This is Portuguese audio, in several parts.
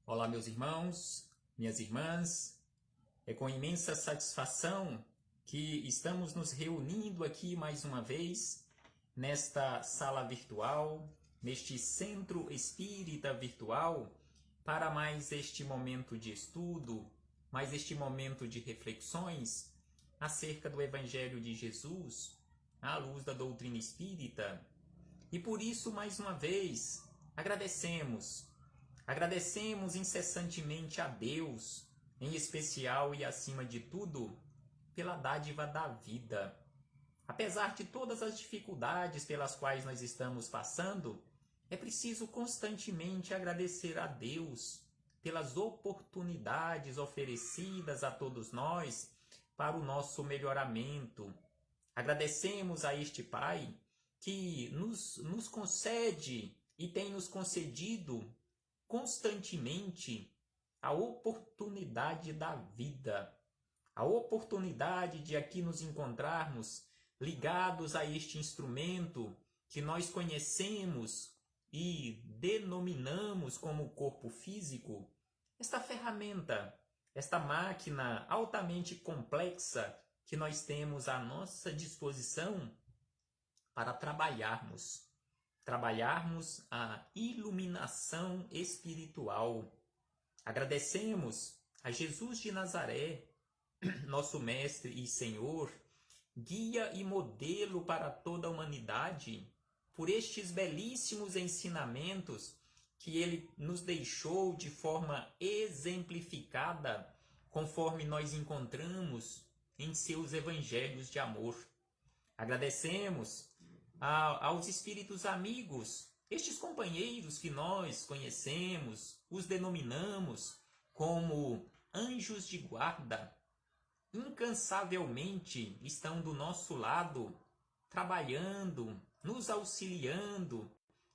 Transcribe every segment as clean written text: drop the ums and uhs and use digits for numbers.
Olá, meus irmãos, minhas irmãs. É com imensa satisfação que estamos nos reunindo aqui mais uma vez nesta sala virtual, neste centro espírita virtual, para mais este momento de estudo, mais este momento de reflexões acerca do Evangelho de Jesus, à luz da doutrina espírita. E por isso, mais uma vez, agradecemos incessantemente a Deus, em especial e acima de tudo, pela dádiva da vida. Apesar de todas as dificuldades pelas quais nós estamos passando, é preciso constantemente agradecer a Deus pelas oportunidades oferecidas a todos nós para o nosso melhoramento. Agradecemos a este Pai que nos concede e tem nos concedido constantemente a oportunidade da vida, a oportunidade de aqui nos encontrarmos ligados a este instrumento que nós conhecemos e denominamos como corpo físico, esta ferramenta, esta máquina altamente complexa que nós temos à nossa disposição para trabalharmos a iluminação espiritual. Agradecemos a Jesus de Nazaré, nosso Mestre e Senhor, guia e modelo para toda a humanidade, por estes belíssimos ensinamentos que ele nos deixou de forma exemplificada, conforme nós encontramos em seus evangelhos de amor. Agradecemos aos espíritos amigos, estes companheiros que nós conhecemos, os denominamos como anjos de guarda, incansavelmente estão do nosso lado, trabalhando, nos auxiliando,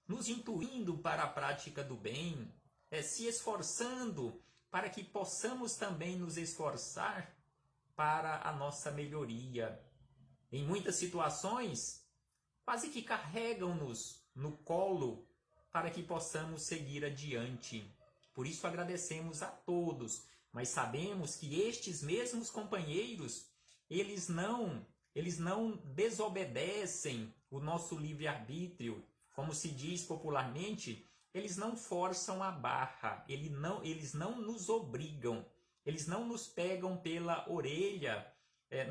nos intuindo para a prática do bem, se esforçando para que possamos também nos esforçar para a nossa melhoria. Em muitas situações, quase que carregam-nos no colo para que possamos seguir adiante. Por isso agradecemos a todos, mas sabemos que estes mesmos companheiros, eles não desobedecem o nosso livre-arbítrio, como se diz popularmente, eles não forçam a barra, eles não nos obrigam, eles não nos pegam pela orelha,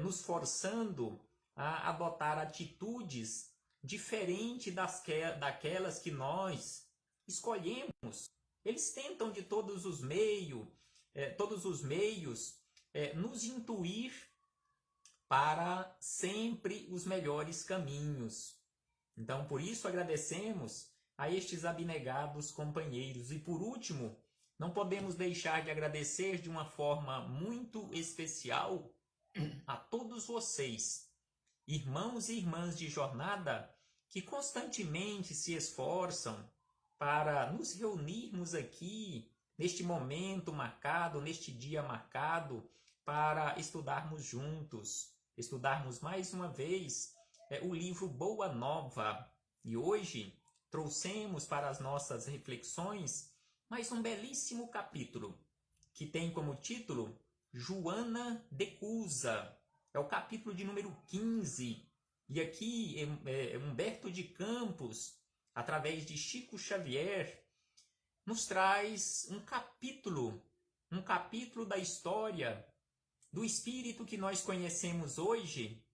nos forçando a adotar atitudes diferente daquelas que nós escolhemos. Eles tentam de todos os meios nos intuir para sempre os melhores caminhos. Então, por isso agradecemos a estes abnegados companheiros. E por último, não podemos deixar de agradecer de uma forma muito especial a todos vocês, irmãos e irmãs de jornada, que constantemente se esforçam para nos reunirmos aqui, neste momento marcado, neste dia marcado, para estudarmos juntos, estudarmos mais uma vez o livro Boa Nova. E hoje trouxemos para as nossas reflexões mais um belíssimo capítulo, que tem como título Joana de Cusa. É o capítulo de número 15. E aqui Humberto de Campos, através de Chico Xavier, nos traz um capítulo da história do espírito que nós conhecemos hoje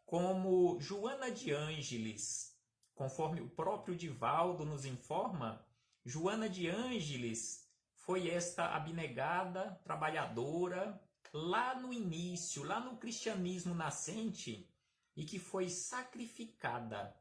como Joana de Ângeles. Conforme o próprio Divaldo nos informa, Joana de Ângeles foi esta abnegada, trabalhadora, lá no início, lá no cristianismo nascente, e que foi sacrificada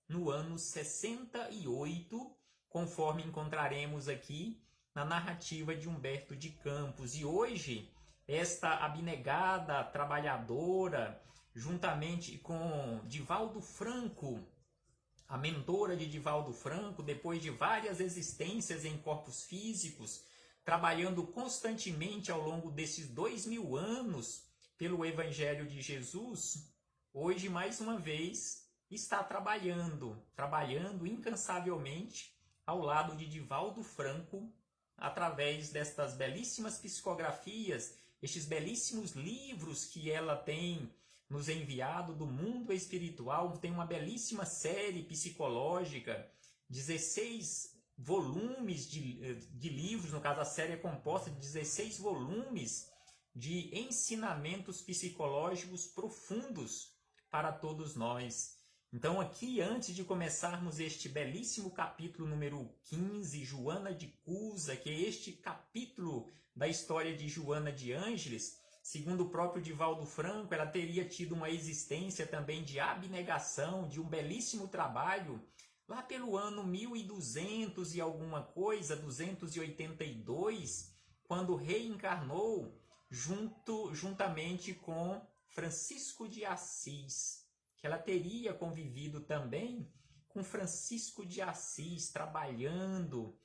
no ano 68, conforme encontraremos aqui na narrativa de Humberto de Campos. E hoje, esta abnegada trabalhadora, juntamente com Divaldo Franco, a mentora de Divaldo Franco, depois de várias existências em corpos físicos, trabalhando constantemente ao longo desses 2000 anos pelo Evangelho de Jesus, hoje, mais uma vez, está trabalhando incansavelmente ao lado de Divaldo Franco, através destas belíssimas psicografias, estes belíssimos livros que ela tem nos enviado do mundo espiritual. Tem uma belíssima série psicológica, 16 volumes de livros, no caso a série é composta de 16 volumes de ensinamentos psicológicos profundos para todos nós. Então aqui, antes de começarmos este belíssimo capítulo número 15, Joana de Cusa, que é este capítulo da história de Joana de Ângeles, segundo o próprio Divaldo Franco, ela teria tido uma existência também de abnegação, de um belíssimo trabalho, lá pelo ano 1200 e alguma coisa, 282, quando reencarnou juntamente com Francisco de Assis, que ela teria convivido também com Francisco de Assis, trabalhando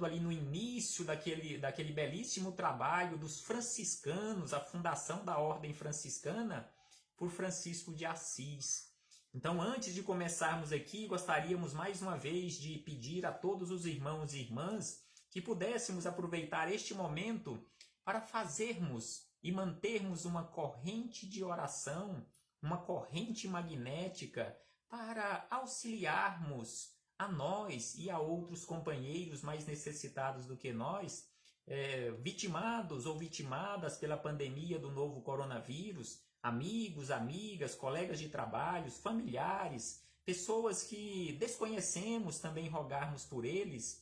ali no início daquele belíssimo trabalho dos franciscanos, a fundação da ordem franciscana por Francisco de Assis. Então, antes de começarmos aqui, gostaríamos mais uma vez de pedir a todos os irmãos e irmãs que pudéssemos aproveitar este momento para fazermos e mantermos uma corrente de oração, uma corrente magnética, para auxiliarmos a nós e a outros companheiros mais necessitados do que nós, vitimados ou vitimadas pela pandemia do novo coronavírus, amigos, amigas, colegas de trabalho, familiares, pessoas que desconhecemos, também rogarmos por eles,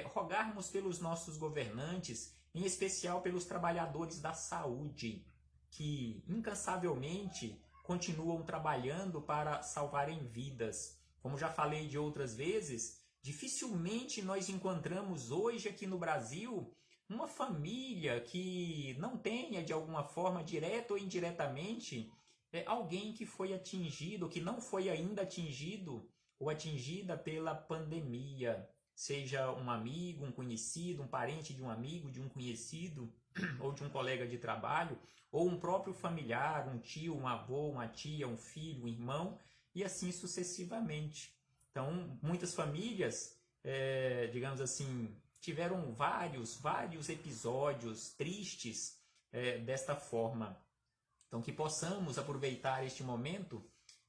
rogarmos pelos nossos governantes, em especial pelos trabalhadores da saúde, que incansavelmente continuam trabalhando para salvarem vidas. Como já falei de outras vezes, dificilmente nós encontramos hoje aqui no Brasil uma família que não tenha, de alguma forma, direta ou indiretamente, alguém que foi atingido, que não foi ainda atingido ou atingida pela pandemia. Seja um amigo, um conhecido, um parente de um amigo, de um conhecido, ou de um colega de trabalho, ou um próprio familiar, um tio, um avô, uma tia, um filho, um irmão, e assim sucessivamente. Então, muitas famílias, digamos assim, tiveram vários episódios tristes desta forma. Então, que possamos aproveitar este momento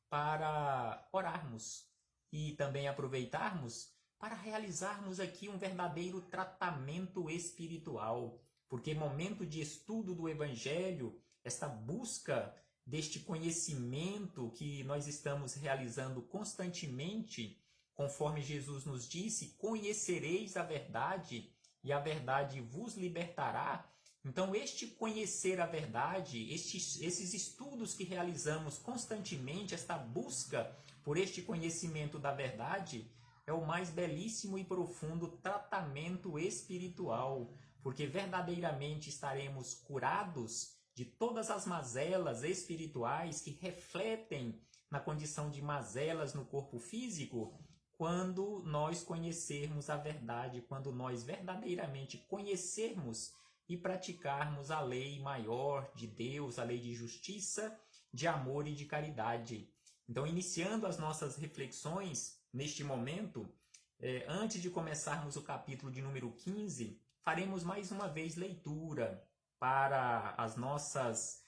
para orarmos e também aproveitarmos para realizarmos aqui um verdadeiro tratamento espiritual. Porque momento de estudo do Evangelho, esta busca deste conhecimento que nós estamos realizando constantemente, conforme Jesus nos disse, conhecereis a verdade e a verdade vos libertará. Então, este conhecer a verdade, esses estudos que realizamos constantemente, esta busca por este conhecimento da verdade, é o mais belíssimo e profundo tratamento espiritual, porque verdadeiramente estaremos curados de todas as mazelas espirituais que refletem na condição de mazelas no corpo físico, quando nós conhecermos a verdade, quando nós verdadeiramente conhecermos e praticarmos a lei maior de Deus, a lei de justiça, de amor e de caridade. Então, iniciando as nossas reflexões neste momento, antes de começarmos o capítulo de número 15, faremos mais uma vez leitura para as nossas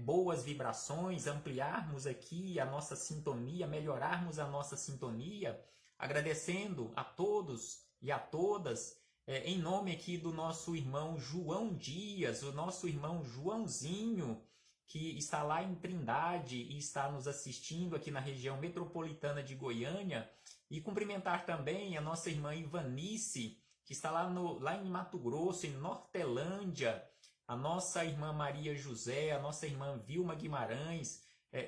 boas vibrações, ampliarmos aqui a nossa sintonia, melhorarmos a nossa sintonia, agradecendo a todos e a todas, em nome aqui do nosso irmão João Dias, o nosso irmão Joãozinho, que está lá em Trindade e está nos assistindo aqui na região metropolitana de Goiânia, e cumprimentar também a nossa irmã Ivanice, que está lá em Mato Grosso, em Nortelândia, a nossa irmã Maria José, a nossa irmã Vilma Guimarães,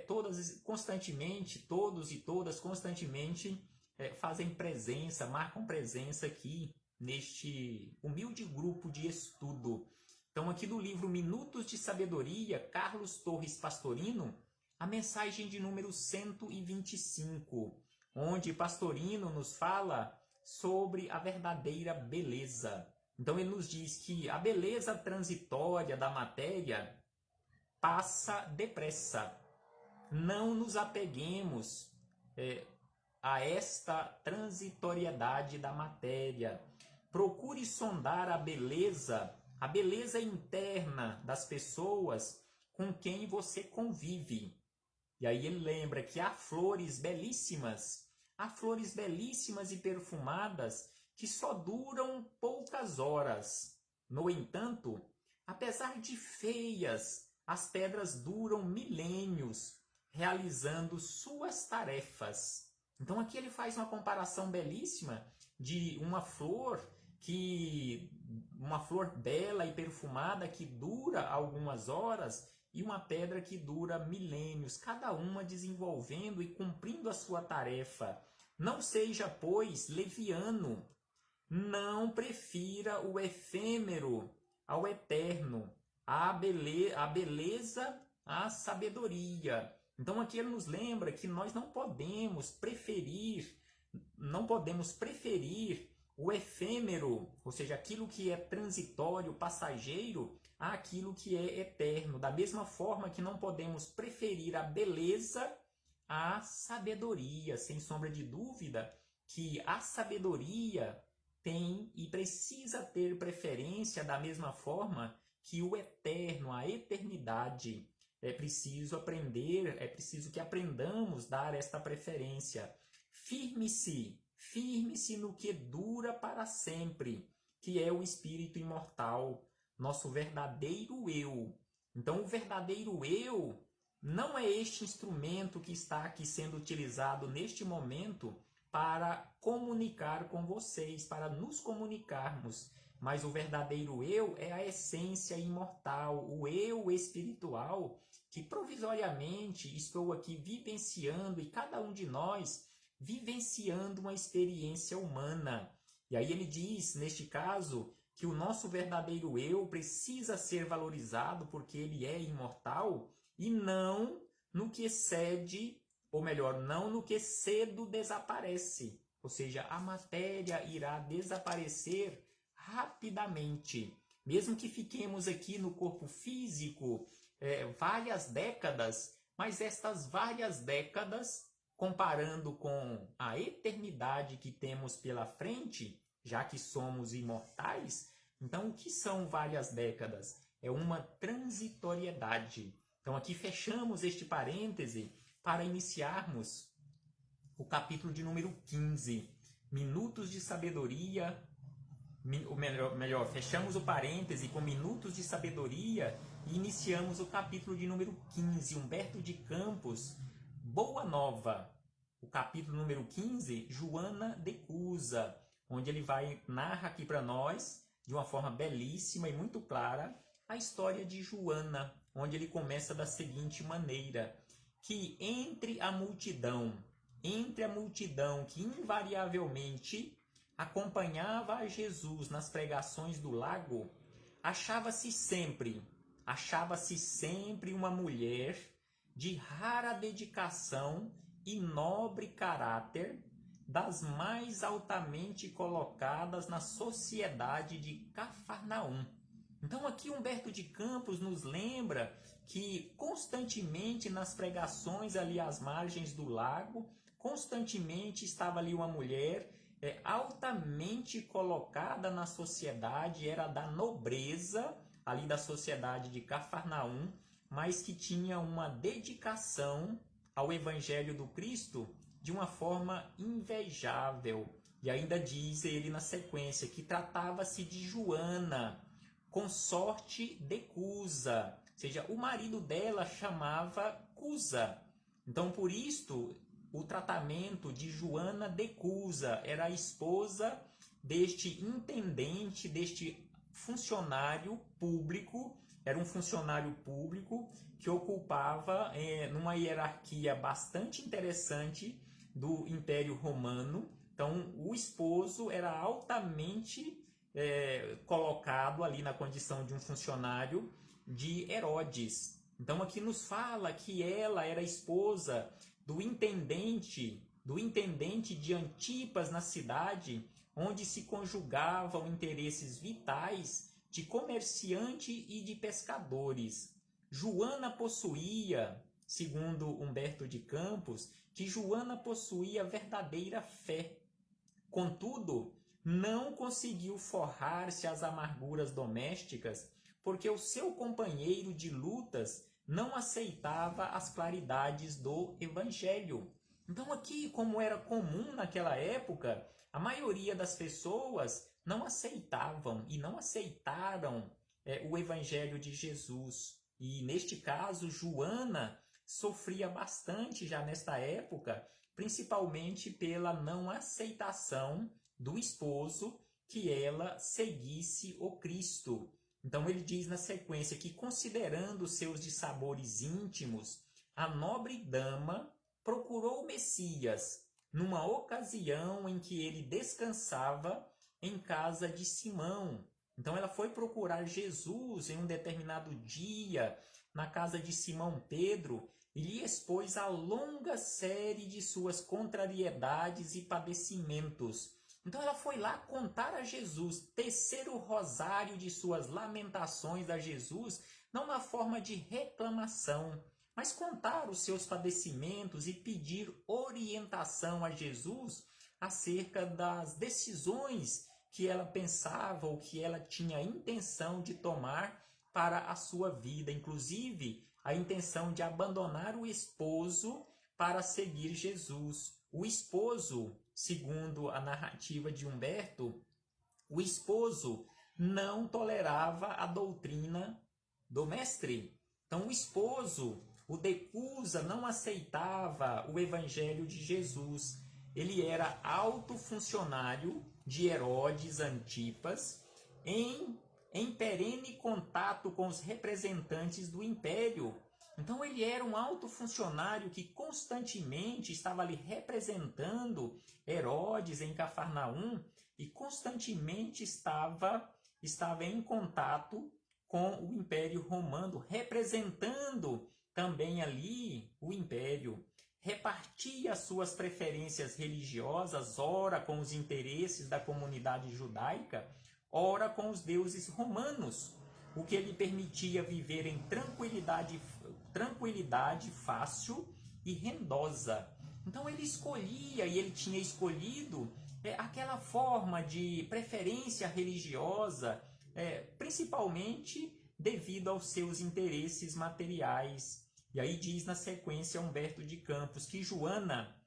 todas constantemente, todos e todas constantemente fazem presença, marcam presença aqui neste humilde grupo de estudo. Então, aqui do livro Minutos de Sabedoria, Carlos Torres Pastorino, a mensagem de número 125, onde Pastorino nos fala sobre a verdadeira beleza. Então, ele nos diz que a beleza transitória da matéria passa depressa. Não nos apeguemos a esta transitoriedade da matéria. Procure sondar a beleza interna das pessoas com quem você convive. E aí ele lembra que há flores belíssimas e perfumadas que só duram poucas horas. No entanto, apesar de feias, as pedras duram milênios, realizando suas tarefas. Então aqui ele faz uma comparação belíssima de uma flor bela e perfumada que dura algumas horas e uma pedra que dura milênios, cada uma desenvolvendo e cumprindo a sua tarefa. Não seja, pois, leviano. Não prefira o efêmero ao eterno, a beleza à sabedoria. Então aqui ele nos lembra que nós não podemos preferir o efêmero, ou seja, aquilo que é transitório, passageiro, àquilo que é eterno. Da mesma forma que não podemos preferir a beleza à sabedoria. Sem sombra de dúvida que a sabedoria tem e precisa ter preferência da mesma forma que o eterno, a eternidade. É preciso que aprendamos a dar esta preferência. Firme-se no que dura para sempre, que é o espírito imortal, nosso verdadeiro eu. Então, o verdadeiro eu não é este instrumento que está aqui sendo utilizado neste momento para comunicar com vocês, para nos comunicarmos. Mas o verdadeiro eu é a essência imortal, o eu espiritual, que provisoriamente estou aqui vivenciando, e cada um de nós vivenciando uma experiência humana. E aí ele diz, neste caso, que o nosso verdadeiro eu precisa ser valorizado porque ele é imortal e não no que cede, ou melhor, não no que cedo desaparece. Ou seja, a matéria irá desaparecer rapidamente. Mesmo que fiquemos aqui no corpo físico várias décadas, mas estas várias décadas, comparando com a eternidade que temos pela frente, já que somos imortais, então o que são várias décadas? É uma transitoriedade. Então aqui fechamos este parêntese para iniciarmos o capítulo de número 15, Minutos de Sabedoria. Fechamos o parêntese com Minutos de Sabedoria e iniciamos o capítulo de número 15, Humberto de Campos, Boa Nova. O capítulo número 15, Joana de Cusa, onde ele narra aqui para nós, de uma forma belíssima e muito clara, a história de Joana, onde ele começa da seguinte maneira, que entre a multidão que invariavelmente acompanhava a Jesus nas pregações do lago, achava-se sempre uma mulher de rara dedicação e nobre caráter, das mais altamente colocadas na sociedade de Cafarnaum. Então aqui Humberto de Campos nos lembra que constantemente nas pregações ali às margens do lago, constantemente estava ali uma mulher altamente colocada na sociedade, era da nobreza ali da sociedade de Cafarnaum, mas que tinha uma dedicação ao Evangelho do Cristo de uma forma invejável. E ainda diz ele na sequência que tratava-se de Joana, consorte de Cusa, ou seja, o marido dela chamava Cusa. Então, por isto, o tratamento de Joana de Cusa era a esposa deste intendente, deste funcionário público. Era um funcionário público que ocupava numa hierarquia bastante interessante do Império Romano. Então, o esposo era altamente colocado ali na condição de um funcionário de Herodes. Então, aqui nos fala que ela era esposa do intendente de Antipas na cidade, onde se conjugavam interesses vitais de comerciante e de pescadores. Joana possuía, segundo Humberto de Campos, que Joana possuía verdadeira fé. Contudo, não conseguiu forrar-se às amarguras domésticas, porque o seu companheiro de lutas não aceitava as claridades do Evangelho. Então aqui, como era comum naquela época, a maioria das pessoas não aceitavam e não aceitaram o Evangelho de Jesus. E neste caso, Joana sofria bastante já nesta época, principalmente pela não aceitação do esposo que ela seguisse o Cristo. Então ele diz na sequência que, considerando seus dissabores íntimos, a nobre dama procurou o Messias numa ocasião em que ele descansava em casa de Simão. Então ela foi procurar Jesus em um determinado dia na casa de Simão Pedro e lhe expôs a longa série de suas contrariedades e padecimentos. Então ela foi lá contar a Jesus, tecer o rosário de suas lamentações a Jesus, não na forma de reclamação, mas contar os seus padecimentos e pedir orientação a Jesus acerca das decisões que ela pensava ou que ela tinha a intenção de tomar para a sua vida, inclusive a intenção de abandonar o esposo para seguir Jesus. O esposo, segundo a narrativa de Humberto, o esposo não tolerava a doutrina do mestre. Então o esposo, o decusa, não aceitava o evangelho de Jesus. Ele era alto funcionário de Herodes Antipas, em perene contato com os representantes do império. Então ele era um alto funcionário que constantemente estava ali representando Herodes em Cafarnaum e constantemente estava em contato com o Império Romano, representando também ali o Império. Repartia suas preferências religiosas, ora com os interesses da comunidade judaica, ora com os deuses romanos, o que lhe permitia viver em tranquilidade fácil e rendosa. Então ele escolhia, e ele tinha escolhido aquela forma de preferência religiosa, principalmente devido aos seus interesses materiais. E aí diz na sequência Humberto de Campos que Joana,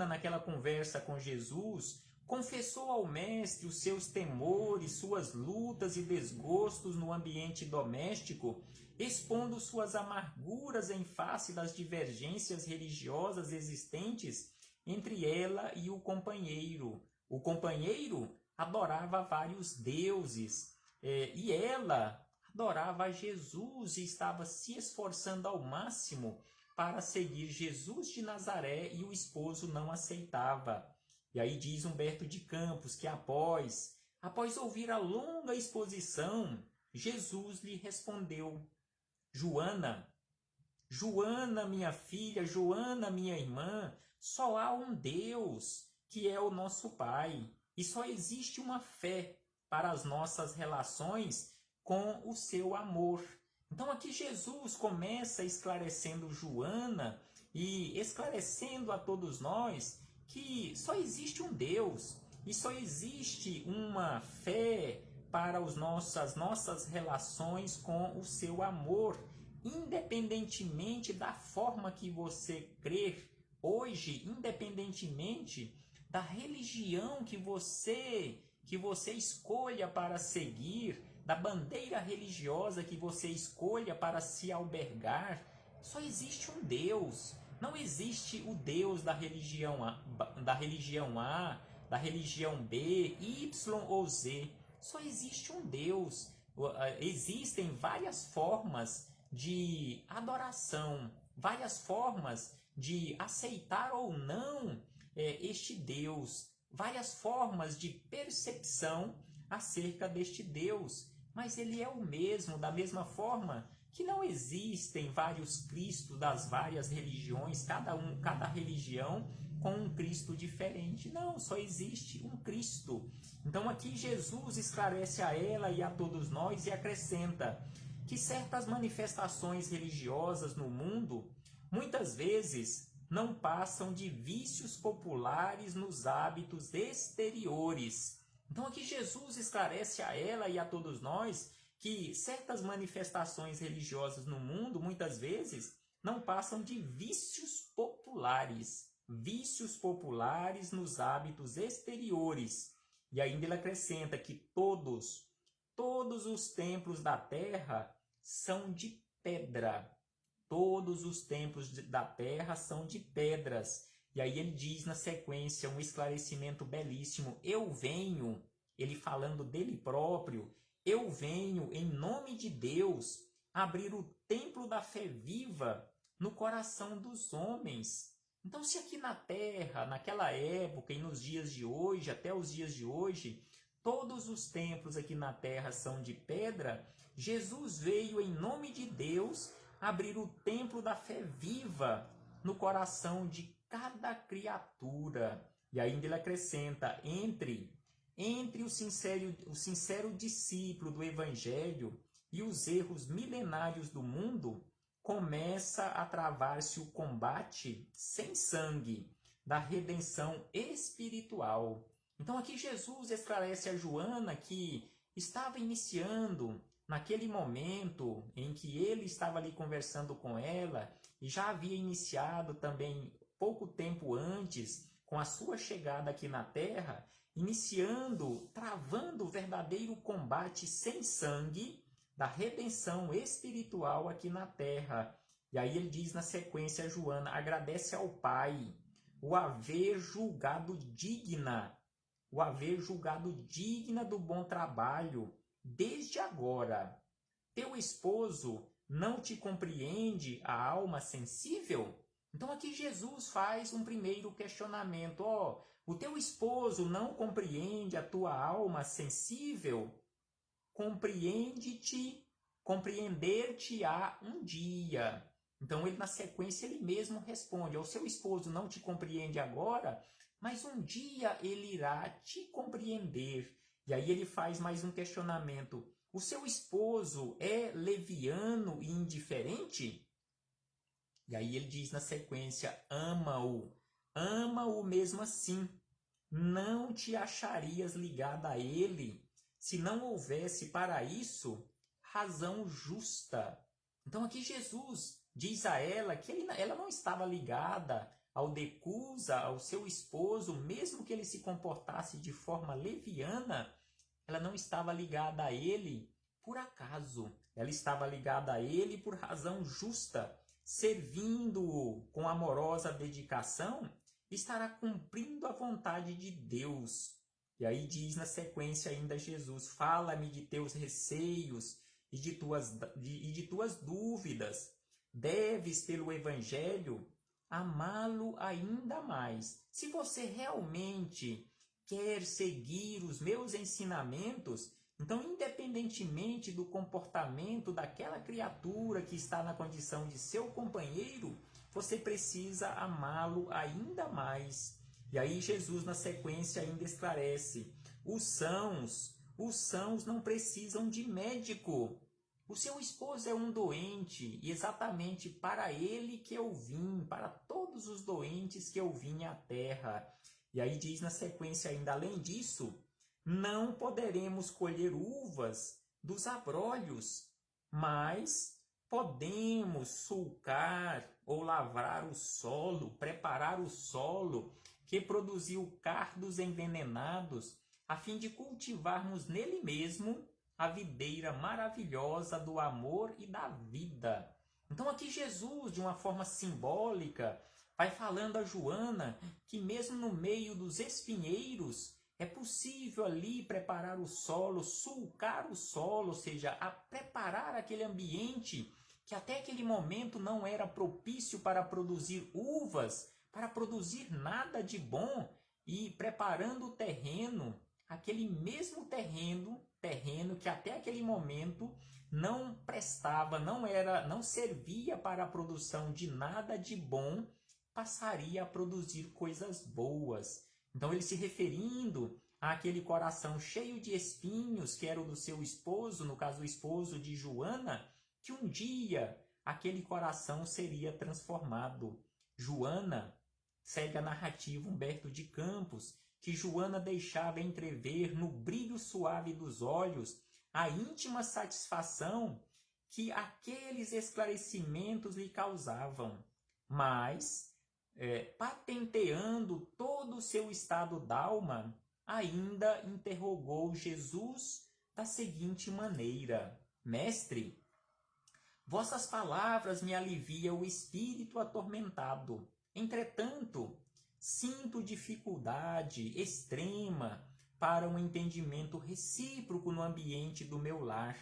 naquela conversa com Jesus, confessou ao mestre os seus temores, suas lutas e desgostos no ambiente doméstico, expondo suas amarguras em face das divergências religiosas existentes entre ela e o companheiro. O companheiro adorava vários deuses e ela adorava a Jesus e estava se esforçando ao máximo para seguir Jesus de Nazaré e o esposo não aceitava. E aí diz Humberto de Campos que após ouvir a longa exposição, Jesus lhe respondeu: Joana, minha filha, Joana, minha irmã, só há um Deus, que é o nosso Pai, e só existe uma fé para as nossas relações com o seu amor. Então aqui Jesus começa esclarecendo Joana e esclarecendo a todos nós que só existe um Deus e só existe uma fé para as nossas relações com o seu amor, independentemente da forma que você crer hoje, independentemente da religião que você escolha para seguir, da bandeira religiosa que você escolha para se albergar, só existe um Deus. Não existe o Deus da religião A, da religião B, Y ou Z. Só existe um Deus. Existem várias formas de adoração, várias formas de aceitar ou não este Deus, várias formas de percepção acerca deste Deus. Mas ele é o mesmo, da mesma forma que não existem vários Cristos das várias religiões, cada religião com um Cristo diferente. Não, só existe um Cristo. Então aqui Jesus esclarece a ela e a todos nós e acrescenta que certas manifestações religiosas no mundo muitas vezes não passam de vícios populares nos hábitos exteriores. Então aqui Jesus esclarece a ela e a todos nós que certas manifestações religiosas no mundo, muitas vezes, não passam de vícios populares nos hábitos exteriores. E ainda ele acrescenta que todos os templos da terra são de pedra. Todos os templos da terra são de pedras. E aí ele diz na sequência um esclarecimento belíssimo. Eu venho, ele falando dele próprio, eu venho em nome de Deus abrir o templo da fé viva no coração dos homens. Então, se aqui na terra, naquela época e nos dias de hoje, até os dias de hoje, todos os templos aqui na terra são de pedra, Jesus veio em nome de Deus abrir o templo da fé viva no coração de cada criatura. E ainda ele acrescenta, entre o sincero discípulo do Evangelho e os erros milenários do mundo, começa a travar-se o combate sem sangue da redenção espiritual. Então aqui Jesus esclarece a Joana que estava iniciando naquele momento em que ele estava ali conversando com ela e já havia iniciado também pouco tempo antes com a sua chegada aqui na terra, travando o verdadeiro combate sem sangue da redenção espiritual aqui na terra. E aí ele diz na sequência, Joana, agradece ao Pai o haver julgado digna do bom trabalho desde agora. Teu esposo não te compreende a alma sensível? Então aqui Jesus faz um primeiro questionamento. O teu esposo não compreende a tua alma sensível? Compreender-te-á um dia. Então ele na sequência ele mesmo responde, o seu esposo não te compreende agora, mas um dia ele irá te compreender. E aí ele faz mais um questionamento, o seu esposo é leviano e indiferente? E aí ele diz na sequência, ama-o mesmo assim, não te acharias ligada a ele se não houvesse para isso razão justa. Então aqui Jesus diz a ela que ela não estava ligada ao Decusa, ao seu esposo, mesmo que ele se comportasse de forma leviana, ela não estava ligada a ele por acaso. Ela estava ligada a ele por razão justa, servindo-o com amorosa dedicação, estará cumprindo a vontade de Deus. E aí diz na sequência ainda Jesus, fala-me de teus receios e de tuas dúvidas. Deves, pelo Evangelho, amá-lo ainda mais. Se você realmente quer seguir os meus ensinamentos, então, independentemente do comportamento daquela criatura que está na condição de seu companheiro, você precisa amá-lo ainda mais. E aí Jesus, na sequência, ainda esclarece, os sãos não precisam de médico. O seu esposo é um doente, e exatamente para ele que eu vim, para todos os doentes que eu vim à terra. E aí diz na sequência ainda, além disso, não poderemos colher uvas dos abrolhos, mas podemos sulcar ou lavrar o solo, preparar o solo que produziu cardos envenenados, a fim de cultivarmos nele mesmo a videira maravilhosa do amor e da vida. Então aqui Jesus, de uma forma simbólica, vai falando a Joana que mesmo no meio dos espinheiros é possível ali preparar o solo, sulcar o solo, ou seja, a preparar aquele ambiente que até aquele momento não era propício para produzir uvas, para produzir nada de bom, e preparando o terreno, aquele mesmo terreno que até aquele momento não prestava, não servia para a produção de nada de bom, passaria a produzir coisas boas. Então ele se referindo àquele coração cheio de espinhos, que era o do seu esposo, no caso o esposo de Joana, que um dia aquele coração seria transformado. Joana, segue a narrativa Humberto de Campos, que Joana deixava entrever no brilho suave dos olhos a íntima satisfação que aqueles esclarecimentos lhe causavam, mas, patenteando todo o seu estado d'alma, ainda interrogou Jesus da seguinte maneira: Mestre, vossas palavras me aliviam o espírito atormentado. Entretanto, sinto dificuldade extrema para um entendimento recíproco no ambiente do meu lar.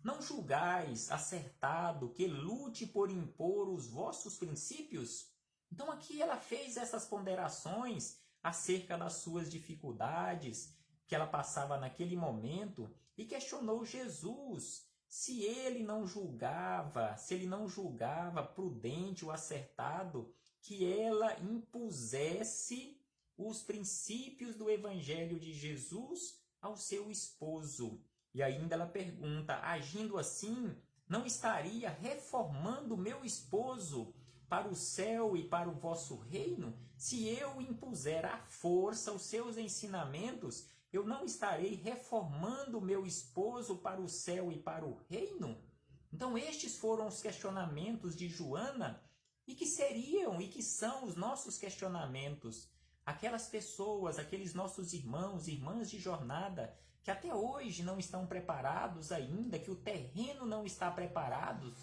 Não julgais acertado que lute por impor os vossos princípios? Então aqui ela fez essas ponderações acerca das suas dificuldades que ela passava naquele momento e questionou Jesus se ele não julgava prudente ou acertado que ela impusesse os princípios do Evangelho de Jesus ao seu esposo. E ainda ela pergunta: agindo assim, não estaria reformando meu esposo para o céu e para o vosso reino? Se eu impuser à força os seus ensinamentos, eu não estarei reformando meu esposo para o céu e para o reino? Então estes foram os questionamentos de Joana e que seriam e que são os nossos questionamentos. Aquelas pessoas, aqueles nossos irmãos, irmãs de jornada, que até hoje não estão preparados ainda, que o terreno não está preparado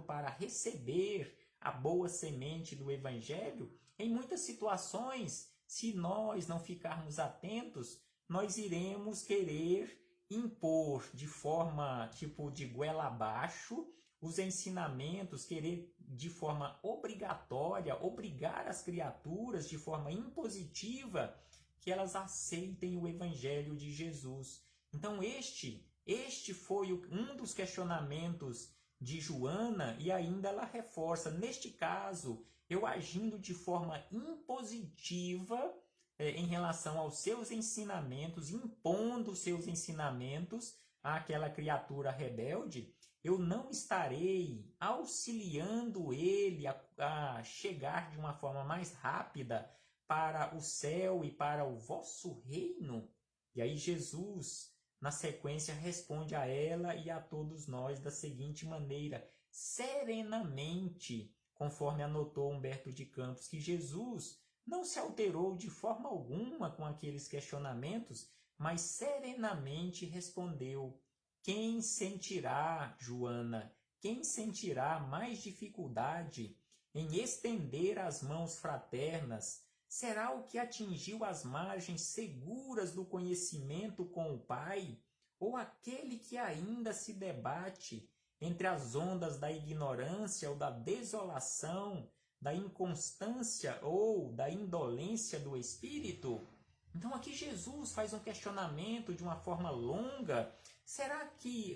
para receber a boa semente do Evangelho. Em muitas situações, se nós não ficarmos atentos, nós iremos querer impor de forma de goela abaixo os ensinamentos, querer de forma obrigatória, obrigar as criaturas de forma impositiva que elas aceitem o Evangelho de Jesus. Então este foi um dos questionamentos de Joana, e ainda ela reforça: neste caso, eu agindo de forma impositiva em relação aos seus ensinamentos, impondo seus ensinamentos àquela criatura rebelde, eu não estarei auxiliando ele a chegar de uma forma mais rápida para o céu e para o vosso reino? E aí Jesus, na sequência, responde a ela e a todos nós da seguinte maneira, serenamente, conforme anotou Humberto de Campos, que Jesus não se alterou de forma alguma com aqueles questionamentos, mas serenamente respondeu: quem sentirá, Joana, quem sentirá mais dificuldade em estender as mãos fraternas será o que atingiu as margens seguras do conhecimento com o Pai, ou aquele que ainda se debate entre as ondas da ignorância ou da desolação, da inconstância ou da indolência do espírito? Então aqui Jesus faz um questionamento de uma forma longa.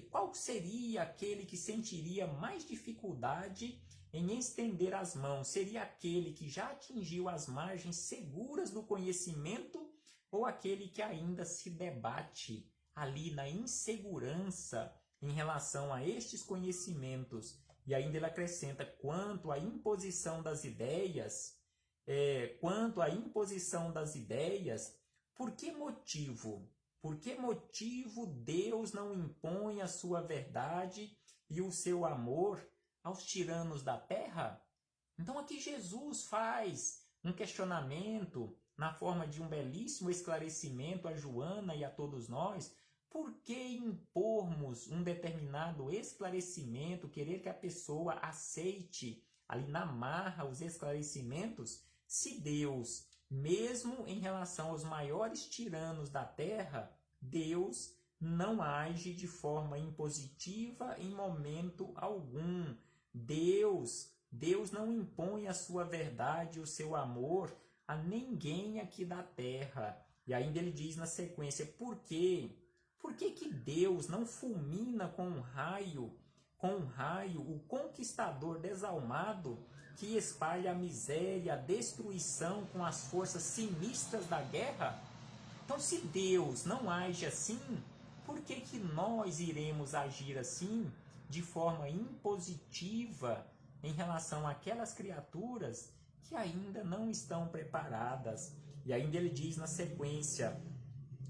Qual seria aquele que sentiria mais dificuldade em estender as mãos? Seria aquele que já atingiu as margens seguras do conhecimento ou aquele que ainda se debate ali na insegurança em relação a estes conhecimentos? E ainda ele acrescenta: quanto à imposição das ideias, por que motivo Deus não impõe a sua verdade e o seu amor aos tiranos da terra? Então aqui Jesus faz um questionamento na forma de um belíssimo esclarecimento a Joana e a todos nós. Por que impormos um determinado esclarecimento, querer que a pessoa aceite ali na marra os esclarecimentos, se Deus, mesmo em relação aos maiores tiranos da terra, Deus não age de forma impositiva em momento algum. Deus não impõe a sua verdade e o seu amor a ninguém aqui da terra. E ainda ele diz na sequência: por quê? Por que Deus não fulmina com um raio o conquistador desalmado que espalha a miséria, a destruição com as forças sinistras da guerra? Então, se Deus não age assim, por que nós iremos agir assim, de forma impositiva, em relação àquelas criaturas que ainda não estão preparadas. E ainda ele diz na sequência: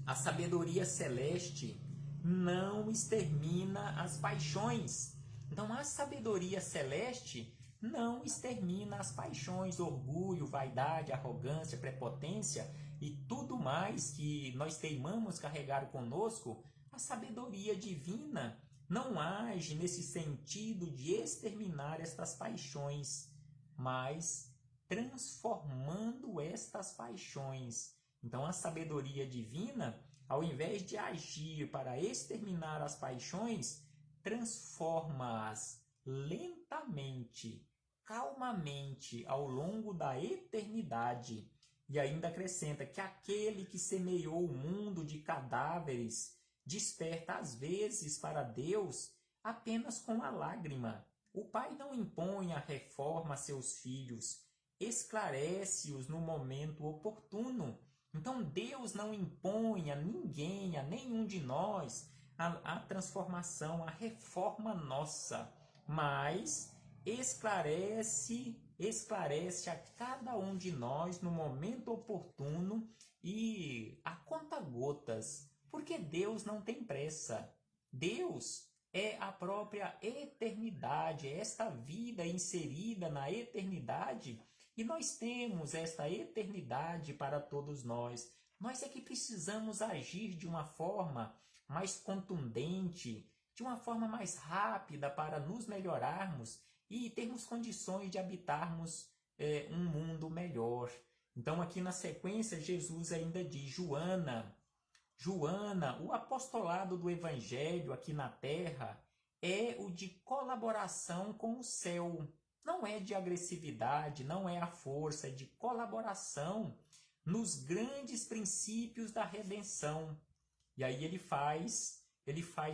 a sabedoria celeste não extermina as paixões. Então, a sabedoria celeste não extermina as paixões, orgulho, vaidade, arrogância, prepotência e tudo mais que nós teimamos carregar conosco. A sabedoria divina não age nesse sentido de exterminar estas paixões, mas transformando estas paixões. Então, a sabedoria divina, ao invés de agir para exterminar as paixões, transforma-as lentamente, calmamente, ao longo da eternidade. E ainda acrescenta que aquele que semeou o mundo de cadáveres desperta às vezes para Deus apenas com a lágrima. O Pai não impõe a reforma a seus filhos, esclarece-os no momento oportuno. Então Deus não impõe a ninguém, a nenhum de nós, a transformação, a reforma nossa, mas esclarece a cada um de nós no momento oportuno e a conta-gotas, porque Deus não tem pressa. Deus é a própria eternidade, é esta vida inserida na eternidade, e nós temos esta eternidade para todos nós. Nós é que precisamos agir de uma forma mais contundente, de uma forma mais rápida para nos melhorarmos e termos condições de habitarmos um mundo melhor. Então, aqui na sequência, Jesus ainda diz: Joana, o apostolado do Evangelho aqui na Terra é o de colaboração com o céu. Não é de agressividade, não é a força, é de colaboração nos grandes princípios da redenção. E aí ele faz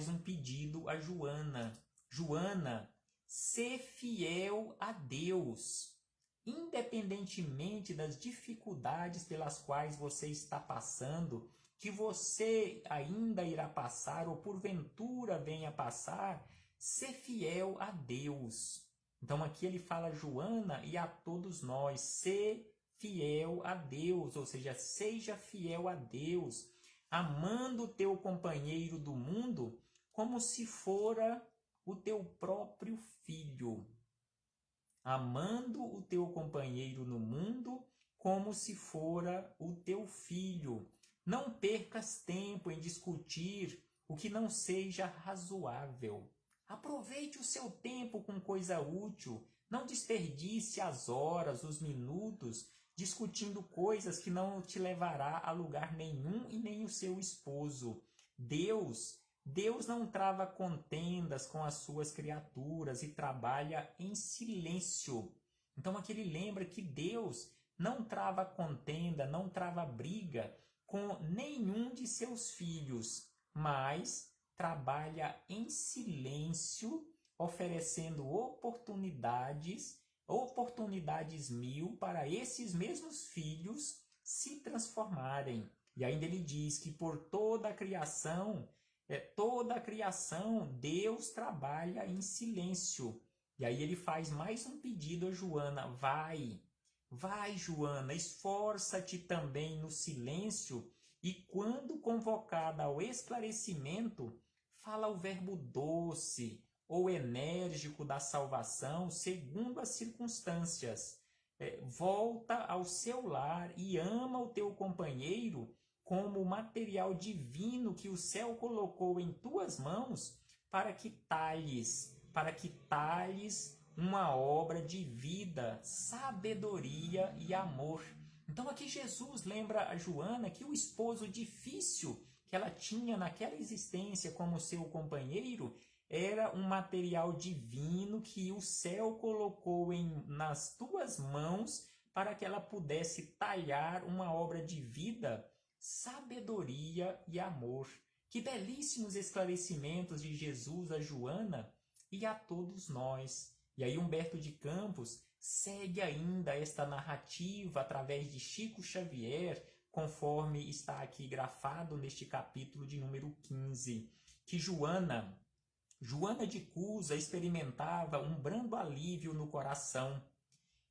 um pedido a Joana. Joana, sê fiel a Deus, independentemente das dificuldades pelas quais você está passando, que você ainda irá passar ou porventura venha passar, sê fiel a Deus. Então aqui ele fala a Joana e a todos nós: sê fiel a Deus, ou seja, seja fiel a Deus, amando o teu companheiro do mundo como se fora o teu próprio filho. Amando o teu companheiro no mundo como se fora o teu filho. Não percas tempo em discutir o que não seja razoável. Aproveite o seu tempo com coisa útil. Não desperdice as horas, os minutos, discutindo coisas que não te levará a lugar nenhum e nem o seu esposo. Deus não trava contendas com as suas criaturas e trabalha em silêncio. Então aqui ele lembra que Deus não trava contenda, não trava briga com nenhum de seus filhos, mas trabalha em silêncio, oferecendo oportunidades mil para esses mesmos filhos se transformarem. E ainda ele diz que por toda a criação Deus trabalha em silêncio. E aí ele faz mais um pedido a Joana: vai, Joana, esforça-te também no silêncio, e quando convocada ao esclarecimento, fala o verbo doce ou enérgico da salvação segundo as circunstâncias. Volta ao seu lar e ama o teu companheiro como o material divino que o céu colocou em tuas mãos para que talhes uma obra de vida, sabedoria e amor. Então aqui Jesus lembra a Joana que o esposo difícil que ela tinha naquela existência como seu companheiro era um material divino que o céu colocou nas tuas mãos para que ela pudesse talhar uma obra de vida, sabedoria e amor. Que belíssimos esclarecimentos de Jesus a Joana e a todos nós. E aí Humberto de Campos segue ainda esta narrativa através de Chico Xavier, conforme está aqui grafado neste capítulo de número 15, que Joana Joana de Cusa experimentava um brando alívio no coração.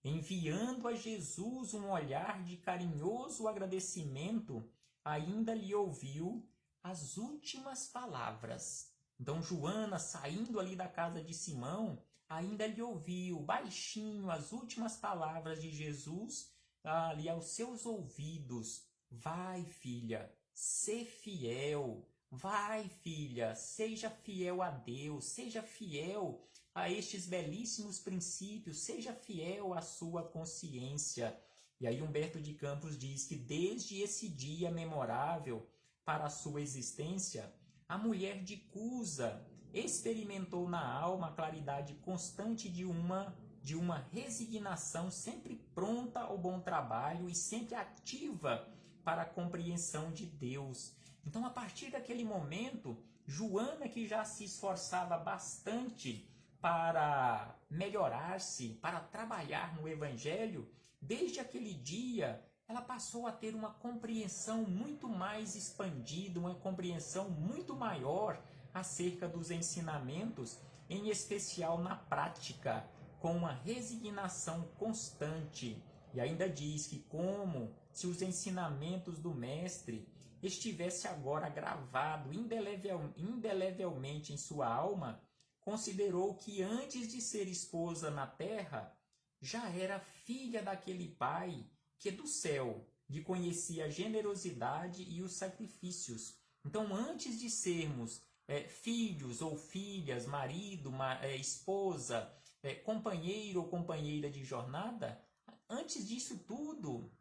Enviando a Jesus um olhar de carinhoso agradecimento, ainda lhe ouviu as últimas palavras. Então, Joana, saindo ali da casa de Simão, ainda lhe ouviu baixinho as últimas palavras de Jesus ali aos seus ouvidos. Vai, filha, sê fiel. Vai, filha, seja fiel a Deus, seja fiel a estes belíssimos princípios, seja fiel à sua consciência. E aí Humberto de Campos diz que desde esse dia memorável para a sua existência, a mulher de Cusa experimentou na alma a claridade constante de uma resignação sempre pronta ao bom trabalho e sempre ativa para a compreensão de Deus. Então, a partir daquele momento, Joana, que já se esforçava bastante para melhorar-se, para trabalhar no Evangelho, desde aquele dia ela passou a ter uma compreensão muito mais expandida, uma compreensão muito maior acerca dos ensinamentos, em especial na prática, com uma resignação constante. E ainda diz que como se os ensinamentos do Mestre estivesse agora gravado indelevelmente em sua alma, considerou que antes de ser esposa na terra, já era filha daquele Pai que do céu lhe conhecia a generosidade e os sacrifícios. Então, antes de sermos filhos ou filhas, marido, esposa, companheiro ou companheira de jornada, antes disso tudo,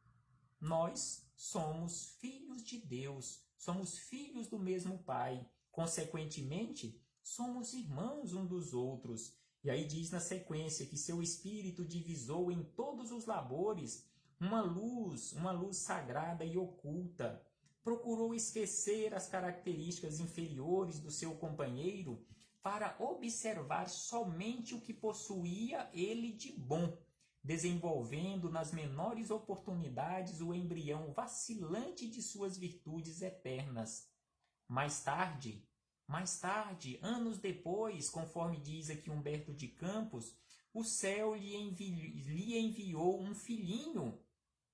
nós somos filhos de Deus, somos filhos do mesmo Pai. Consequentemente, somos irmãos uns dos outros. E aí diz na sequência que seu espírito divisou em todos os labores uma luz sagrada e oculta. Procurou esquecer as características inferiores do seu companheiro para observar somente o que possuía ele de bom, desenvolvendo nas menores oportunidades o embrião vacilante de suas virtudes eternas. Mais tarde, anos depois, conforme diz aqui Humberto de Campos, o céu lhe enviou um filhinho.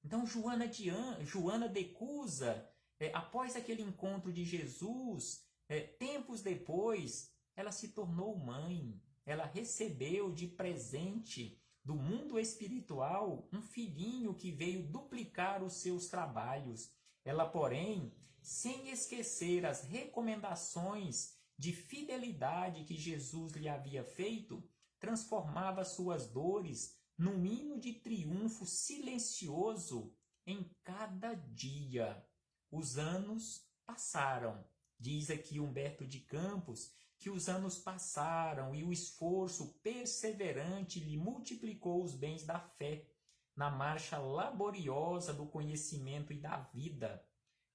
Então, Joana de Cusa, após aquele encontro de Jesus, tempos depois, ela se tornou mãe. Ela recebeu de presente do mundo espiritual um filhinho que veio duplicar os seus trabalhos. Ela, porém, sem esquecer as recomendações de fidelidade que Jesus lhe havia feito, transformava suas dores num hino de triunfo silencioso em cada dia. Os anos passaram. Diz aqui Humberto de Campos que os anos passaram e o esforço perseverante lhe multiplicou os bens da fé, na marcha laboriosa do conhecimento e da vida.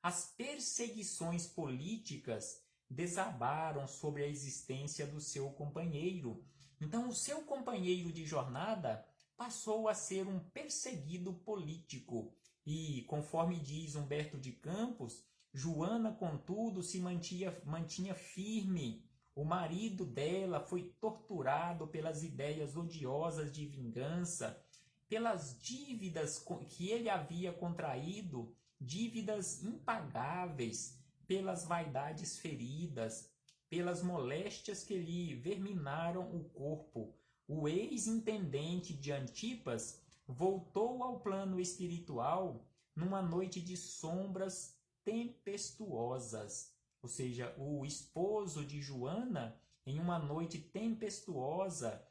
As perseguições políticas desabaram sobre a existência do seu companheiro. Então, o seu companheiro de jornada passou a ser um perseguido político. E, conforme diz Humberto de Campos, Joana, contudo, se mantinha firme. O marido dela foi torturado pelas ideias odiosas de vingança, pelas dívidas que ele havia contraído, dívidas impagáveis, pelas vaidades feridas, pelas moléstias que lhe verminaram o corpo. O ex-intendente de Antipas voltou ao plano espiritual numa noite de sombras tempestuosas. Ou seja, o esposo de Joana, em uma noite tempestuosa,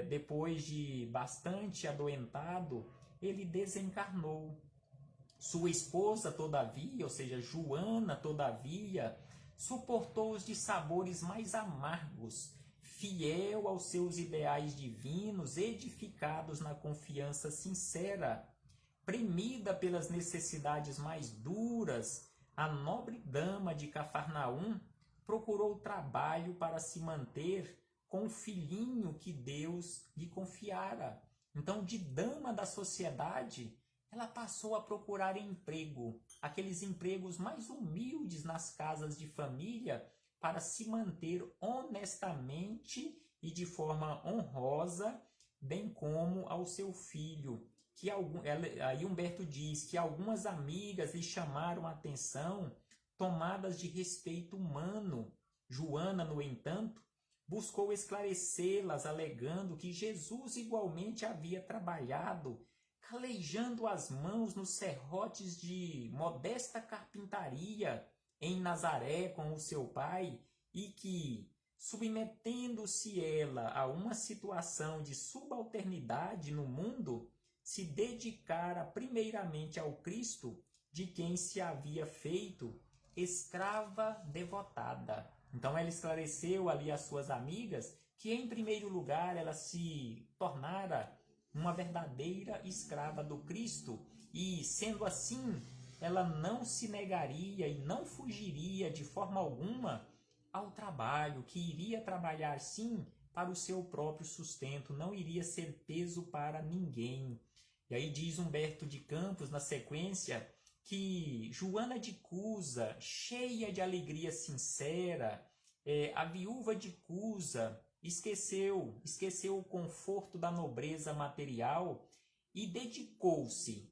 depois de bastante adoentado, ele desencarnou. Sua esposa, todavia, ou seja, Joana, todavia, suportou os dissabores mais amargos, fiel aos seus ideais divinos, edificados na confiança sincera. Premida pelas necessidades mais duras, a nobre dama de Cafarnaum procurou trabalho para se manter com o filhinho que Deus lhe confiara. Então, de dama da sociedade, ela passou a procurar emprego, aqueles empregos mais humildes nas casas de família, para se manter honestamente e de forma honrosa, bem como ao seu filho. Aí Humberto diz que algumas amigas lhe chamaram a atenção, tomadas de respeito humano. Joana, no entanto, buscou esclarecê-las, alegando que Jesus igualmente havia trabalhado, calejando as mãos nos serrotes de modesta carpintaria em Nazaré com o seu pai, e que, submetendo-se ela a uma situação de subalternidade no mundo, se dedicara primeiramente ao Cristo, de quem se havia feito escrava devotada. Então ela esclareceu ali às suas amigas que, em primeiro lugar, ela se tornara uma verdadeira escrava do Cristo, e, sendo assim, ela não se negaria e não fugiria de forma alguma ao trabalho, que iria trabalhar sim para o seu próprio sustento, não iria ser peso para ninguém. E aí diz Humberto de Campos, na sequência, que Joana de Cusa, cheia de alegria sincera, a viúva de Cusa, esqueceu o conforto da nobreza material e dedicou-se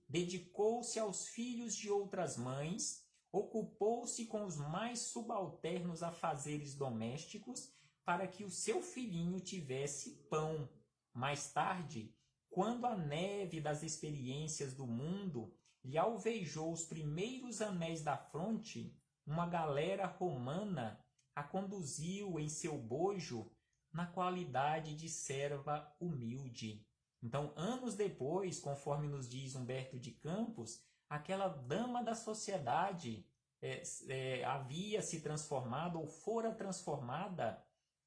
aos filhos de outras mães, ocupou-se com os mais subalternos afazeres domésticos para que o seu filhinho tivesse pão. Mais tarde, quando a neve das experiências do mundo lhe alvejou os primeiros anéis da fronte, uma galera romana a conduziu em seu bojo na qualidade de serva humilde. Então, anos depois, conforme nos diz Humberto de Campos, aquela dama da sociedade havia se transformado ou fora transformada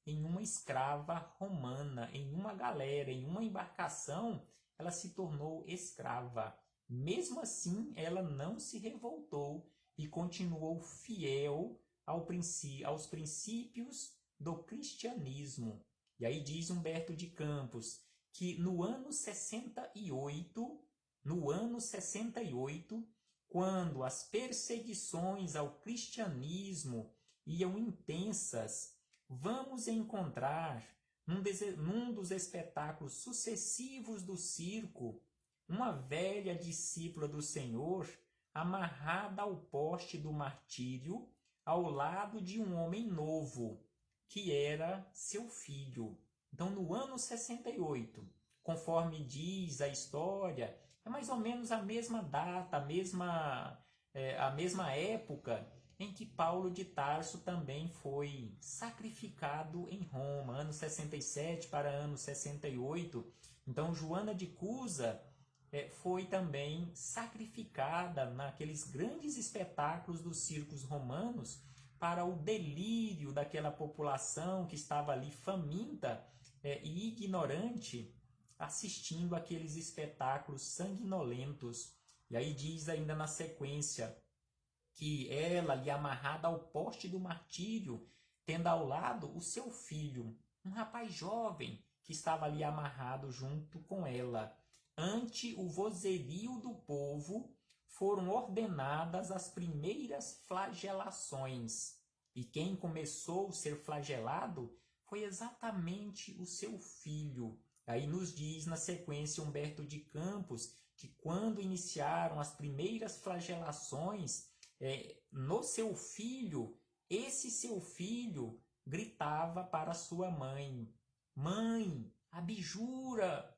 em uma escrava romana, em uma galera, em uma embarcação, ela se tornou escrava. Mesmo assim, ela não se revoltou e continuou fiel aos princípios do cristianismo. E aí diz Humberto de Campos que no ano 68, quando as perseguições ao cristianismo iam intensas, vamos encontrar num dos espetáculos sucessivos do circo uma velha discípula do Senhor amarrada ao poste do martírio ao lado de um homem novo, que era seu filho. Então, no ano 68, conforme diz a história, é mais ou menos a mesma data, a mesma época em que Paulo de Tarso também foi sacrificado em Roma, ano 67 para ano 68. Então, Joana de Cusa foi também sacrificada naqueles grandes espetáculos dos circos romanos para o delírio daquela população que estava ali faminta e ignorante, assistindo aqueles espetáculos sanguinolentos. E aí diz ainda na sequência que ela, ali amarrada ao poste do martírio, tendo ao lado o seu filho, um rapaz jovem que estava ali amarrado junto com ela. Ante o vozerio do povo, foram ordenadas as primeiras flagelações. E quem começou a ser flagelado foi exatamente o seu filho. Aí nos diz na sequência Humberto de Campos que quando iniciaram as primeiras flagelações no seu filho, esse seu filho gritava para sua mãe: "Mãe, abjura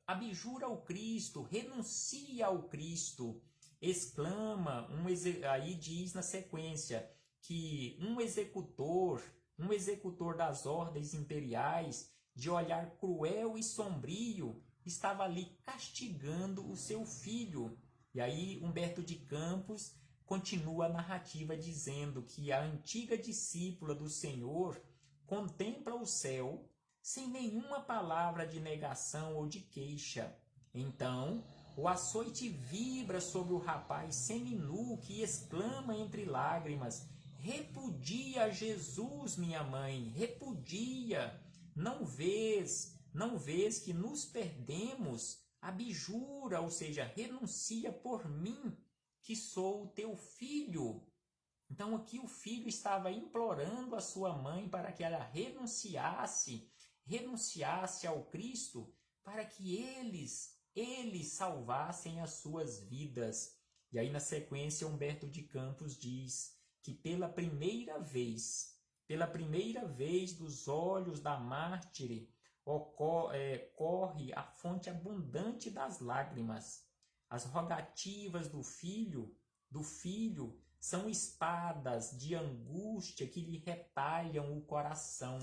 ao Cristo, renuncia ao Cristo", exclama, aí diz na sequência que um executor das ordens imperiais, de olhar cruel e sombrio, estava ali castigando o seu filho. E aí Humberto de Campos continua a narrativa dizendo que a antiga discípula do Senhor contempla o céu sem nenhuma palavra de negação ou de queixa. Então, o açoite vibra sobre o rapaz seminu que exclama entre lágrimas: "Repudia Jesus, minha mãe, repudia! Não vês que nos perdemos? Abjura, ou seja, renuncia por mim, que sou o teu filho." Então aqui o filho estava implorando a sua mãe para que ela renunciasse ao Cristo, para que eles salvassem as suas vidas. E aí na sequência Humberto de Campos diz que pela primeira vez dos olhos da mártire corre a fonte abundante das lágrimas. As rogativas do filho são espadas de angústia que lhe retalham o coração.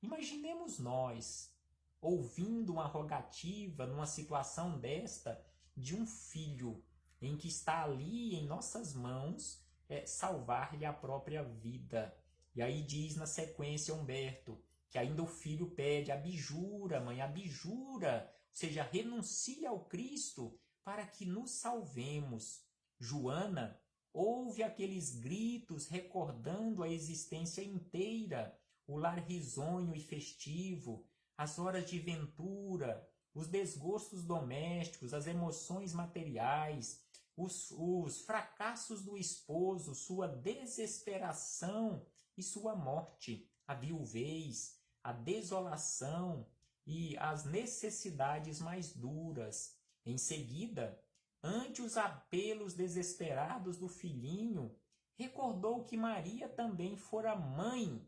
Imaginemos nós ouvindo uma rogativa numa situação desta de um filho em que está ali em nossas mãos salvar-lhe a própria vida. E aí diz na sequência Humberto que ainda o filho pede: abjura, mãe, abjura, ou seja, renuncia ao Cristo para que nos salvemos. Joana ouve aqueles gritos recordando a existência inteira, o lar risonho e festivo, as horas de ventura, os desgostos domésticos, as emoções materiais, os fracassos do esposo, sua desesperação e sua morte, a viuvez, a desolação e as necessidades mais duras. Em seguida, ante os apelos desesperados do filhinho, recordou que Maria também fora mãe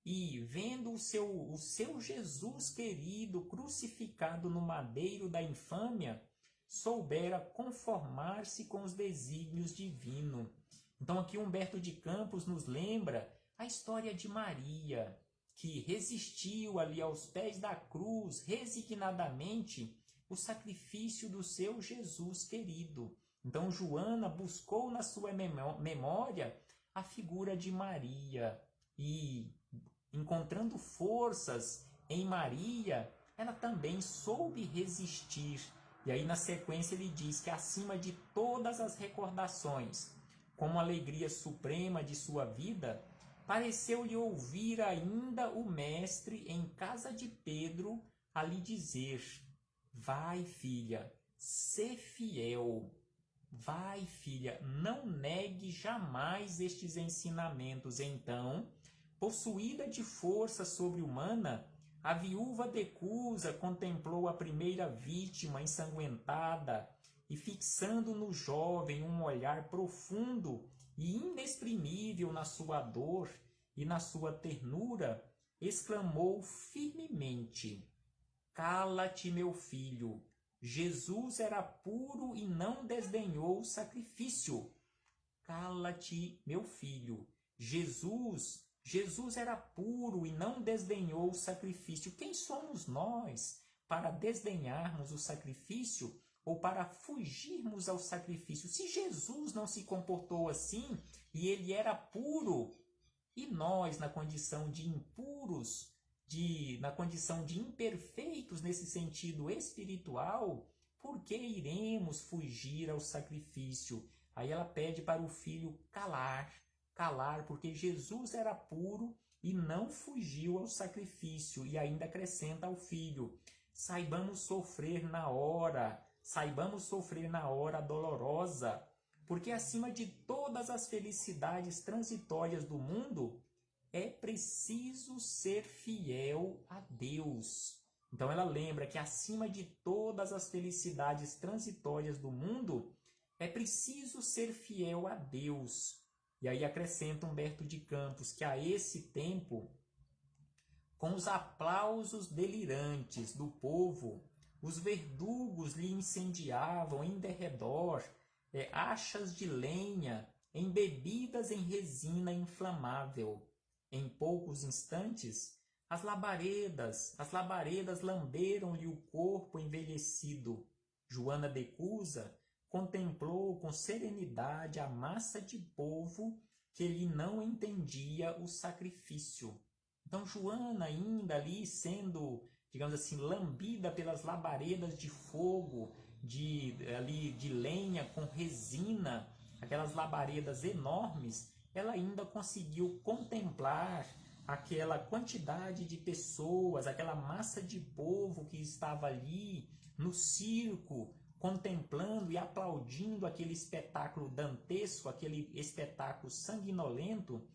e, vendo o seu Jesus querido crucificado no madeiro da infâmia, soubera conformar-se com os desígnios divinos. Então aqui Humberto de Campos nos lembra a história de Maria, que resistiu ali aos pés da cruz, resignadamente, o sacrifício do seu Jesus querido. Então Joana buscou na sua memória a figura de Maria e, encontrando forças em Maria, ela também soube resistir. E aí na sequência ele diz que acima de todas as recordações, como alegria suprema de sua vida, pareceu-lhe ouvir ainda o mestre em casa de Pedro a lhe dizer: vai, filha, sê fiel. Vai, filha, não negue jamais estes ensinamentos. Então, possuída de força sobre-humana, a viúva Decusa contemplou a primeira vítima ensanguentada e, fixando no jovem um olhar profundo e inexprimível na sua dor e na sua ternura, exclamou firmemente: cala-te, meu filho. Jesus era puro e não desdenhou o sacrifício. Cala-te, meu filho. Jesus era puro e não desdenhou o sacrifício. Quem somos nós para desdenharmos o sacrifício ou para fugirmos ao sacrifício? Se Jesus não se comportou assim e ele era puro, e nós, na condição de impuros, na condição de imperfeitos nesse sentido espiritual, por que iremos fugir ao sacrifício? Aí ela pede para o filho calar, porque Jesus era puro e não fugiu ao sacrifício. E ainda acrescenta ao filho: saibamos sofrer na hora dolorosa, porque acima de todas as felicidades transitórias do mundo, é preciso ser fiel a Deus. Então ela lembra que acima de todas as felicidades transitórias do mundo, é preciso ser fiel a Deus. E aí acrescenta Humberto de Campos que a esse tempo, com os aplausos delirantes do povo, os verdugos lhe incendiavam em derredor achas de lenha embebidas em resina inflamável. Em poucos instantes, as labaredas lamberam-lhe o corpo envelhecido. Joana Decusa contemplou com serenidade a massa de povo que lhe não entendia o sacrifício. Então Joana, ainda ali sendo, digamos assim, lambida pelas labaredas de fogo, de lenha com resina, aquelas labaredas enormes, ela ainda conseguiu contemplar aquela quantidade de pessoas, aquela massa de povo que estava ali no circo, contemplando e aplaudindo aquele espetáculo dantesco, aquele espetáculo sanguinolento,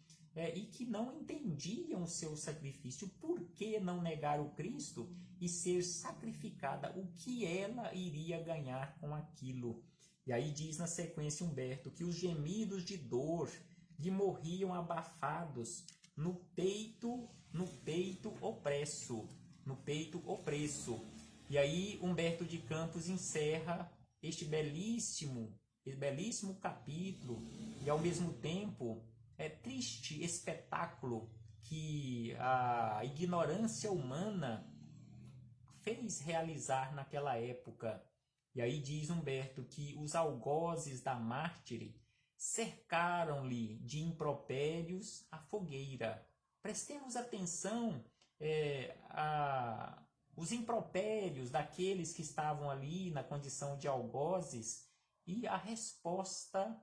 e que não entendiam o seu sacrifício. Por que não negar o Cristo e ser sacrificada? O que ela iria ganhar com aquilo? E aí diz na sequência Humberto que os gemidos de dor lhe morriam abafados no peito opresso. E aí Humberto de Campos encerra este belíssimo capítulo e ao mesmo tempo triste espetáculo que a ignorância humana fez realizar naquela época. E aí diz Humberto que os algozes da mártire cercaram-lhe de impropérios a fogueira. Prestemos atenção os impropérios daqueles que estavam ali na condição de algozes e a resposta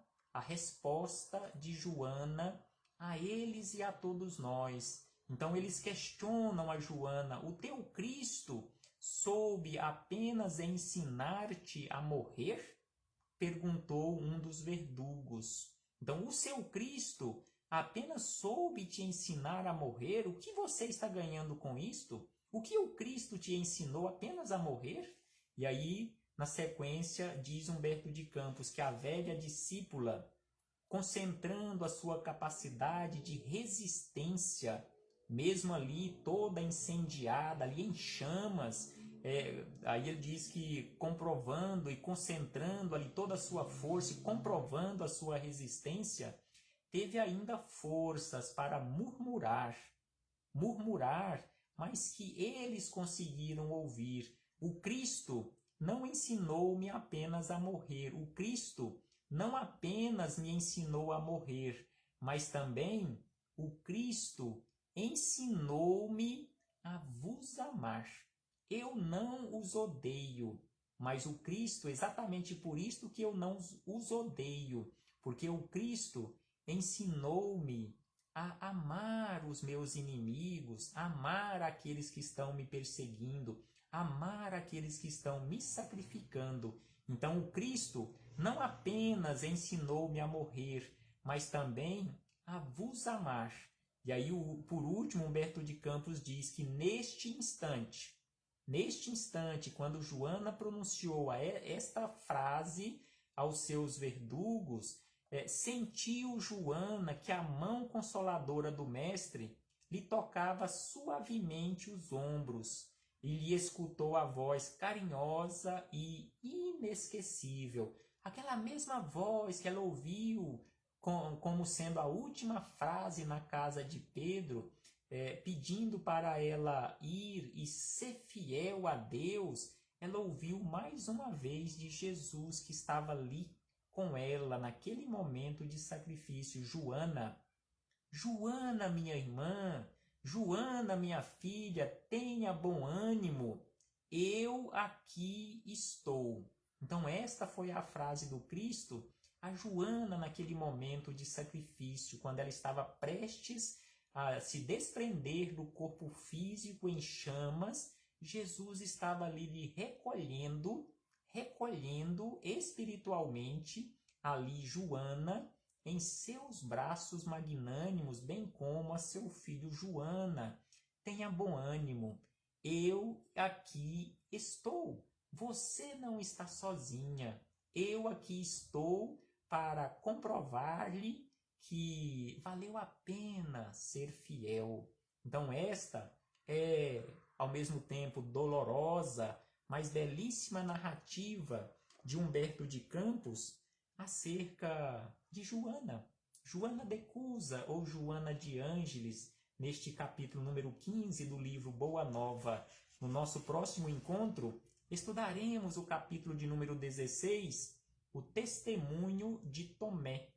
de Joana a eles e a todos nós. Então eles questionam a Joana: o teu Cristo soube apenas ensinar-te a morrer? Perguntou um dos verdugos. Então o seu Cristo apenas soube te ensinar a morrer? O que você está ganhando com isto? O que o Cristo te ensinou apenas a morrer? E aí, na sequência, diz Humberto de Campos que a velha discípula, concentrando a sua capacidade de resistência, mesmo ali toda incendiada, ali em chamas, aí ele diz que comprovando e concentrando ali toda a sua força e comprovando a sua resistência, teve ainda forças para murmurar, mas que eles conseguiram ouvir. O Cristo não ensinou-me apenas a morrer. O Cristo não apenas me ensinou a morrer, mas também o Cristo ensinou-me a vos amar. Eu não os odeio, mas o Cristo, exatamente por isto que eu não os odeio, porque o Cristo ensinou-me a amar os meus inimigos, amar aqueles que estão me perseguindo, amar aqueles que estão me sacrificando. Então o Cristo não apenas ensinou-me a morrer, mas também a vos amar. E aí, por último, Humberto de Campos diz que neste instante, quando Joana pronunciou esta frase aos seus verdugos, sentiu Joana que a mão consoladora do mestre lhe tocava suavemente os ombros e lhe escutou a voz carinhosa e inesquecível. Aquela mesma voz que ela ouviu como sendo a última frase na casa de Pedro, pedindo para ela ir e ser fiel a Deus, ela ouviu mais uma vez de Jesus que estava ali com ela naquele momento de sacrifício. Joana, minha irmã, Joana, minha filha, tenha bom ânimo, eu aqui estou. Então esta foi a frase do Cristo a Joana naquele momento de sacrifício, quando ela estava prestes a se desprender do corpo físico em chamas. Jesus estava ali lhe recolhendo espiritualmente ali Joana em seus braços magnânimos, bem como a seu filho. Joana, tenha bom ânimo, eu aqui estou, você não está sozinha, eu aqui estou para comprovar-lhe que valeu a pena ser fiel. Então esta é ao mesmo tempo dolorosa, mas belíssima narrativa de Humberto de Campos acerca de Joana de Cusa ou Joana de Ângeles, neste capítulo número 15 do livro Boa Nova. No nosso próximo encontro, estudaremos o capítulo de número 16, o testemunho de Tomé.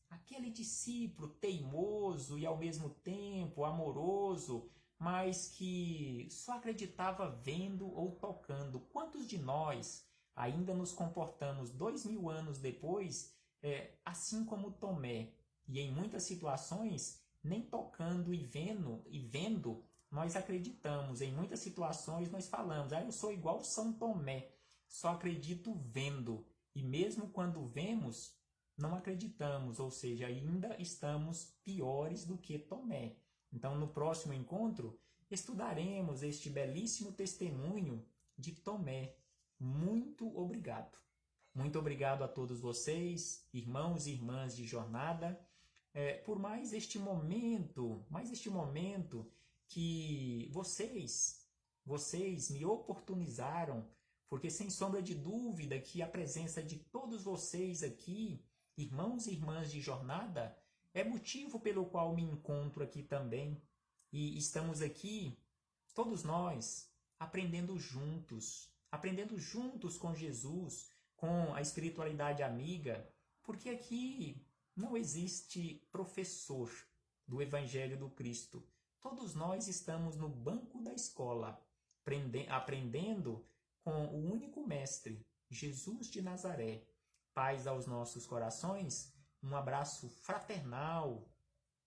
Aquele discípulo teimoso e ao mesmo tempo amoroso, mas que só acreditava vendo ou tocando. Quantos de nós ainda nos comportamos 2000 anos depois, assim como Tomé? E em muitas situações, nem tocando e vendo, nós acreditamos. Em muitas situações nós falamos, eu sou igual São Tomé. só acredito vendo. E mesmo quando vemos, não acreditamos, ou seja, ainda estamos piores do que Tomé. Então, no próximo encontro, estudaremos este belíssimo testemunho de Tomé. Muito obrigado. Muito obrigado a todos vocês, irmãos e irmãs de jornada, por mais este momento que vocês me oportunizaram, porque sem sombra de dúvida que a presença de todos vocês aqui, irmãos e irmãs de jornada, é motivo pelo qual me encontro aqui também. E estamos aqui, todos nós, aprendendo juntos com Jesus, com a espiritualidade amiga, porque aqui não existe professor do Evangelho do Cristo. Todos nós estamos no banco da escola, aprendendo com o único mestre, Jesus de Nazaré. Paz aos nossos corações, um abraço fraternal,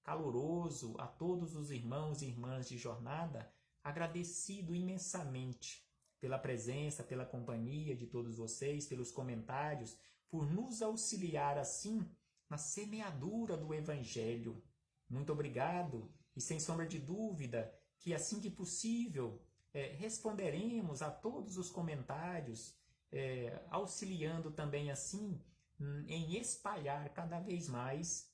caloroso a todos os irmãos e irmãs de jornada, agradecido imensamente pela presença, pela companhia de todos vocês, pelos comentários, por nos auxiliar assim na semeadura do Evangelho. Muito obrigado e sem sombra de dúvida que assim que possível responderemos a todos os comentários, auxiliando também assim em espalhar cada vez mais